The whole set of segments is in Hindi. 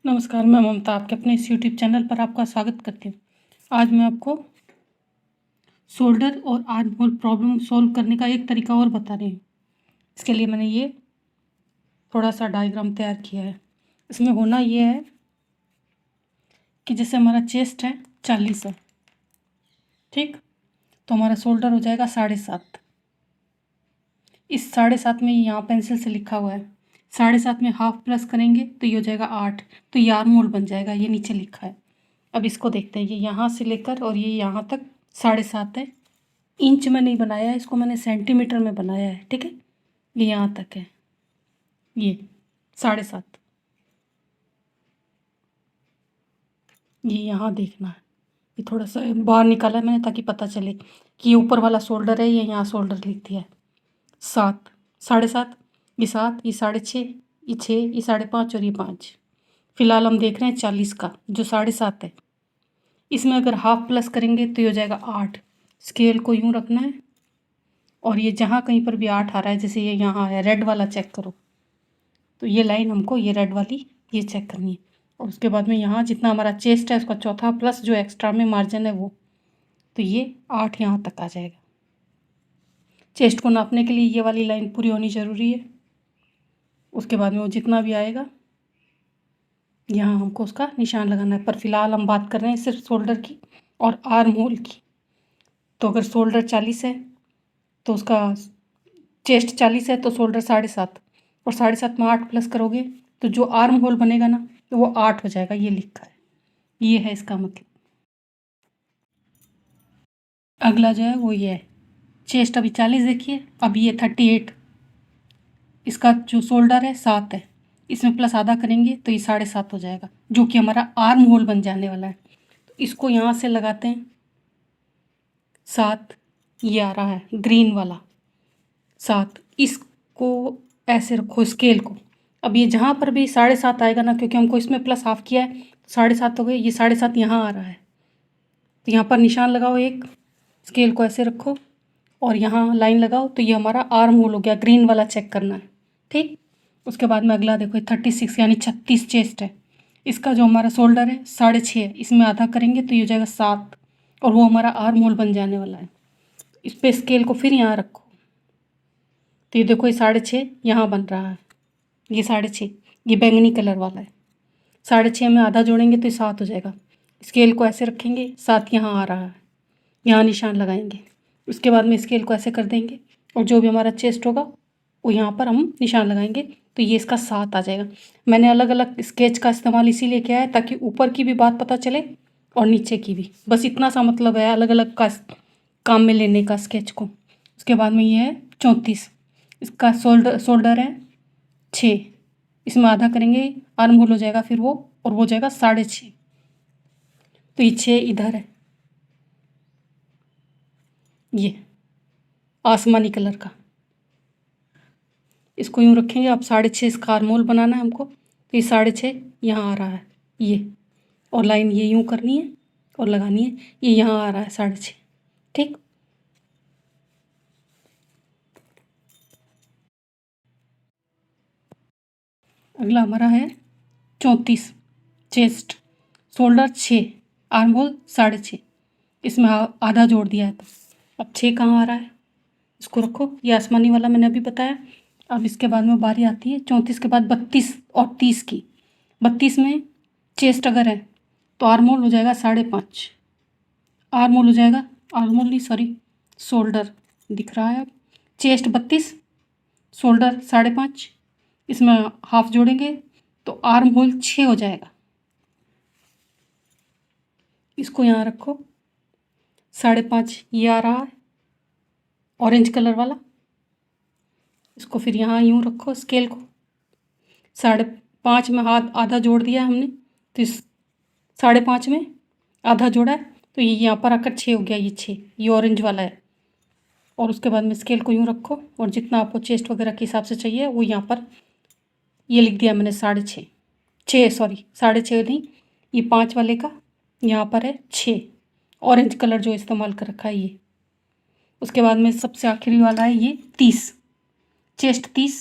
नमस्कार, मैं ममता आपके अपने इस यूट्यूब चैनल पर आपका स्वागत करती हूँ। आज मैं आपको शोल्डर और आर्म होल प्रॉब्लम सॉल्व करने का एक तरीका और बता रही हूँ। इसके लिए मैंने ये थोड़ा सा डायग्राम तैयार किया है। इसमें होना ये है कि जैसे हमारा चेस्ट है 40 है, ठीक, तो हमारा शोल्डर हो जाएगा 7.5। इस 7.5 में यहाँ पेंसिल से लिखा हुआ है, 7.5 में हाफ प्लस करेंगे तो ये हो जाएगा 8, तो ये आर्म होल बन जाएगा। ये नीचे लिखा है। अब इसको देखते हैं, ये यहाँ से लेकर और ये यहाँ तक 7.5 है। इंच में नहीं बनाया है, इसको मैंने सेंटीमीटर में बनाया है, ठीक है। ये यहाँ तक है, ये 7.5। ये यहाँ देखना है, ये थोड़ा सा बाहर निकाला है मैंने ताकि पता चले कि ये ऊपर वाला शोल्डर है, ये यहाँ शोल्डर लिख दिया है। 7, 7.5, ये 7, ये 6.5, ये 6, ये 5.5 और ये 5। फिलहाल हम देख रहे हैं 40 का जो 7.5 है। इसमें अगर हाफ प्लस करेंगे तो ये हो जाएगा 8। स्केल को यूँ रखना है और ये जहाँ कहीं पर भी 8 आ रहा है, जैसे ये यहाँ है, रेड वाला चेक करो, तो ये लाइन हमको ये रेड वाली ये चेक करनी है। और उसके बाद में यहाँ जितना हमारा चेस्ट है उसका चौथा प्लस जो एक्स्ट्रा में मार्जिन है वो, तो ये 8 यहाँ तक आ जाएगा। चेस्ट को नापने के लिए ये वाली लाइन पूरी होनी ज़रूरी है। उसके बाद में वो जितना भी आएगा यहाँ हमको उसका निशान लगाना है। पर फिलहाल हम बात कर रहे हैं सिर्फ शोल्डर की और आर्म होल की। तो अगर शोल्डर 40 है तो उसका चेस्ट 40 है तो शोल्डर 7.5, और 7.5 में 8 प्लस करोगे तो जो आर्म होल बनेगा ना तो वो 8 हो जाएगा। ये लिखा है, ये है इसका मतलब। अगला जो है वो ये है, चेस्ट अभी 40 देखिए, अभी ये 38। इसका जो शोल्डर है 7 है, इसमें प्लस आधा करेंगे तो ये 7.5 हो जाएगा, जो कि हमारा आर्म होल बन जाने वाला है। तो इसको यहाँ से लगाते हैं 7, ये आ रहा है ग्रीन वाला 7। इसको ऐसे रखो स्केल को। अब ये जहाँ पर भी 7.5 आएगा ना, क्योंकि हमको इसमें प्लस हाफ किया है, 7.5 हो गए। ये 7.5 यहाँ आ रहा है तो यहाँ पर निशान लगाओ एक, स्केल को ऐसे रखो और यहाँ लाइन लगाओ, तो ये हमारा आर्म होल हो गया। ग्रीन वाला चेक करना है, ठीक। उसके बाद में अगला देखो 36 यानी 36 चेस्ट है। इसका जो हमारा शोल्डर है 6.5 है, इसमें आधा करेंगे तो ये हो जाएगा 7, और वो हमारा आर्म होल बन जाने वाला है। इस पर स्केल को फिर यहाँ रखो, तो ये देखो ये 6.5 यहाँ बन रहा है। ये 6.5, ये बैंगनी कलर वाला है। 6.5 में आधा जोड़ेंगे तो ये 7 हो जाएगा। स्केल को ऐसे रखेंगे, 7 यहाँ आ रहा है, यहाँ निशान लगाएंगे। उसके बाद में स्केल को ऐसे कर देंगे और जो भी हमारा चेस्ट होगा वो यहाँ पर हम निशान लगाएंगे, तो ये इसका 7 आ जाएगा। मैंने अलग अलग स्केच का इस्तेमाल इसीलिए किया है ताकि ऊपर की भी बात पता चले और नीचे की भी। बस इतना सा मतलब है अलग अलग का काम में लेने का स्केच को। उसके बाद में ये है 34। इसका शोल्डर है 6, इसमें आधा करेंगे, आर्म होल हो जाएगा फिर वो, और वो हो जाएगा 6.5। तो ये 6 इधर है, ये आसमानी कलर का, इसको यूँ रखेंगे। अब 6.5 इसका आर्म होल बनाना है हमको, तो ये 6.5 यहाँ आ रहा है ये, और लाइन ये यूँ करनी है और लगानी है। ये यहाँ आ रहा है 6.5, ठीक। अगला हमारा है 34 चेस्ट, शोल्डर 6, आर्म होल 6.5, इसमें आधा जोड़ दिया है। तो अब 6 कहाँ आ रहा है, इसको रखो, ये आसमानी वाला मैंने अभी बताया। अब इसके बाद में बारी आती है 34 के बाद 32 और 30 की। 32 में चेस्ट अगर है तो आर्म होल हो जाएगा 5.5, आर्म होल हो जाएगा, आर्म होल नहीं सॉरी, शोल्डर दिख रहा है। अब चेस्ट 32, शोल्डर 5.5, इसमें हाफ जोड़ेंगे तो आर्म होल 6 हो जाएगा। इसको यहाँ रखो, 5.5 ये आ रहा है ऑरेंज कलर वाला, इसको फिर यहाँ यूँ रखो स्केल को। 5.5 में हाथ आधा जोड़ दिया हमने, तो इस 5.5 में आधा जोड़ा है तो ये यहाँ पर आकर 6 हो गया। ये 6 ये ऑरेंज वाला है। और उसके बाद में स्केल को यूँ रखो और जितना आपको चेस्ट वगैरह के हिसाब से चाहिए वो यहाँ पर ये लिख दिया मैंने 6.5, 6 सॉरी 6.5 नहीं, ये 5 वाले का यहाँ पर है 6, ऑरेंज कलर जो इस्तेमाल कर रखा है ये। उसके बाद में सबसे आखिरी वाला है ये 30, चेस्ट 30,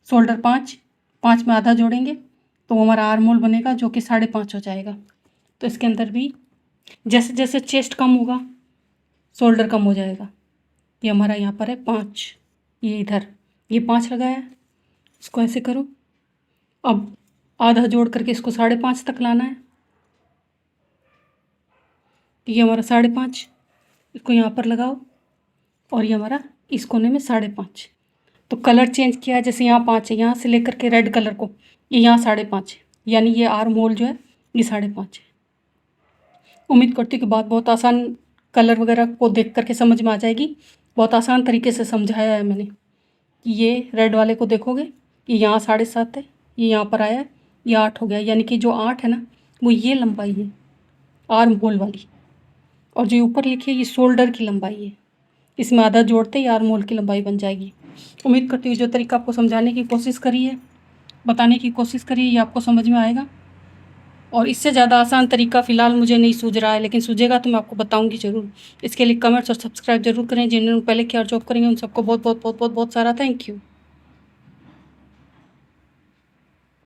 शोल्डर 5, 5 में आधा जोड़ेंगे तो हमारा आर्म होल बनेगा जो कि 5.5 हो जाएगा। तो इसके अंदर भी जैसे जैसे चेस्ट कम होगा शोल्डर कम हो जाएगा। ये हमारा यहाँ पर है 5, ये इधर ये 5 लगाया, इसको ऐसे करो। अब आधा जोड़ करके इसको 5.5 तक लाना है। ये हमारा 5.5, इसको यहाँ पर लगाओ और ये हमारा इस कोने में 5.5। तो कलर चेंज किया है, जैसे यहाँ 5 है, यहाँ से लेकर के रेड कलर को ये यहाँ 5.5 है, यानी ये आर्म होल जो है ये 5.5 है। उम्मीद करती हूँ कि बात बहुत आसान, कलर वगैरह को देख करके समझ में आ जाएगी। बहुत आसान तरीके से समझाया है मैंने। ये रेड वाले को देखोगे ये यहाँ 7.5 है, ये यहाँ पर आया है, ये 8 हो गया, यानी कि जो 8 है ना वो ये लंबाई है आर्म होल वाली, और जो ऊपर लिखी है ये शोल्डर की लंबाई है। इसमें आधा जोड़ते ही आर्म होल की लंबाई बन जाएगी। उम्मीद करती हूँ जो तरीका आपको समझाने की कोशिश करी है, बताने की कोशिश करी है, ये आपको समझ में आएगा। और इससे ज़्यादा आसान तरीका फ़िलहाल मुझे नहीं सूझ रहा है, लेकिन सूझेगा तो मैं आपको बताऊंगी ज़रूर। इसके लिए कमेंट्स और सब्सक्राइब जरूर करें। जिन्होंने पहले किया और जॉब करेंगे उन सबको बहुत बहुत बहुत बहुत बहुत सारा थैंक यू।